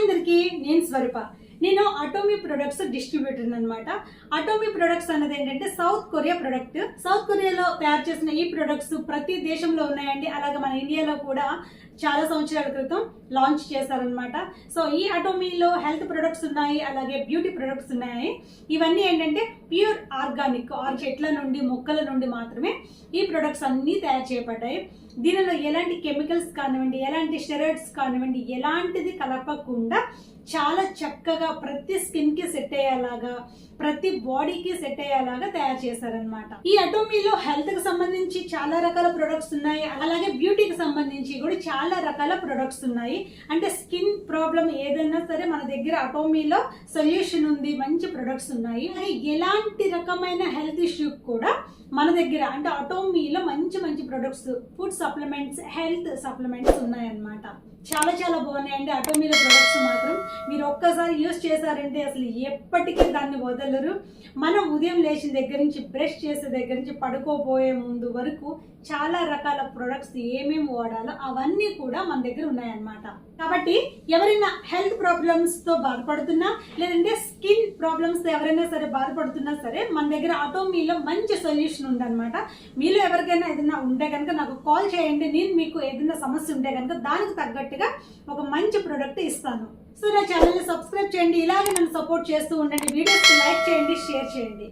అందరికీ నేను స్వరూప. నేను అటోమీ ప్రొడక్ట్స్ డిస్ట్రిబ్యూటర్ అనమాట. అటోమీ ప్రొడక్ట్స్ అన్నది ఏంటంటే సౌత్ కొరియా ప్రొడక్ట్. సౌత్ కొరియాలో తయారు చేసిన ఈ ప్రొడక్ట్స్ ప్రతి దేశంలో ఉన్నాయండి. అలాగే మన ఇండియాలో కూడా చాలా సంవత్సరాల క్రితం లాంచ్ చేశారనమాట. సో ఈ అటోమీలో హెల్త్ ప్రొడక్ట్స్ ఉన్నాయి, అలాగే బ్యూటీ ప్రొడక్ట్స్ ఉన్నాయి. ఇవన్నీ ఏంటంటే ప్యూర్ ఆర్గానిక్ చెట్ల నుండి మొక్కల నుండి మాత్రమే ఈ ప్రొడక్ట్స్ అన్నీ తయారు చేయబడ్డాయి. దీనిలో ఎలాంటి కెమికల్స్ కానివ్వండి, ఎలాంటి స్టెరాయిడ్స్ కానివ్వండి, ఎలాంటిది కలపకుండా చాలా చక్కగా ప్రతి స్కిన్ కి సెట్ అయ్యేలాగా, ప్రతి బాడీకి సెట్ అయ్యేలాగా తయారు చేశారనమాట. ఈ అటోమీలో హెల్త్ కి సంబంధించి చాలా రకాల ప్రొడక్ట్స్ ఉన్నాయి, అలాగే బ్యూటీకి సంబంధించి కూడా చాలా రకాల ప్రొడక్ట్స్ ఉన్నాయి. అంటే స్కిన్ ప్రాబ్లం ఏదైనా సరే మన దగ్గర అటోమీలో సొల్యూషన్ ఉంది, మంచి ప్రొడక్ట్స్ ఉన్నాయి. ఎలాంటి రకమైన హెల్త్ ఇష్యూ కూడా మన దగ్గర అంటే అటోమీలో మంచి మంచి products, food supplements, health supplements ఉన్నాయన్నమాట. చాలా చాలా బాగున్నాయండి అటోమీలో ప్రొడక్ట్స్ మాత్రం. మీరు ఒక్కసారి యూజ్ చేశారంటే అసలు ఎప్పటికీ దాన్ని వదలరు. మనం ఉదయం లేచిన దగ్గర నుంచి, బ్రష్ చేసే దగ్గర నుంచి, పడుకోబోయే ముందు వరకు చాలా రకాల ప్రొడక్ట్స్ ఏమేమి వాడాలో అవన్నీ కూడా మన దగ్గర ఉన్నాయన్నమాట. కాబట్టి ఎవరైనా హెల్త్ ప్రాబ్లమ్స్ తో బాధపడుతున్నా, లేదంటే స్కిన్ ప్రాబ్లమ్స్ తో ఎవరైనా సరే బాధపడుతున్నా సరే మన దగ్గర అటోమీలో మంచి సొల్యూషన్ ఉందన్నమాట. మీలో ఎవరికైనా ఏదైనా ఉంటే కనుక నాకు కాల్ చేయండి. నేను మీకు ఏదైనా సమస్య ఉంటే కనుక దానికి తగ్గట్టుగా ఒక మంచి ప్రోడక్ట్ ఇస్తాను. సో నా ఛానల్ని సబ్స్క్రైబ్ చేయండి, ఇలాగే నన్ను సపోర్ట్ చేస్తూ ఉండండి. వీడియోస్కి లైక్ చేయండి, షేర్ చేయండి.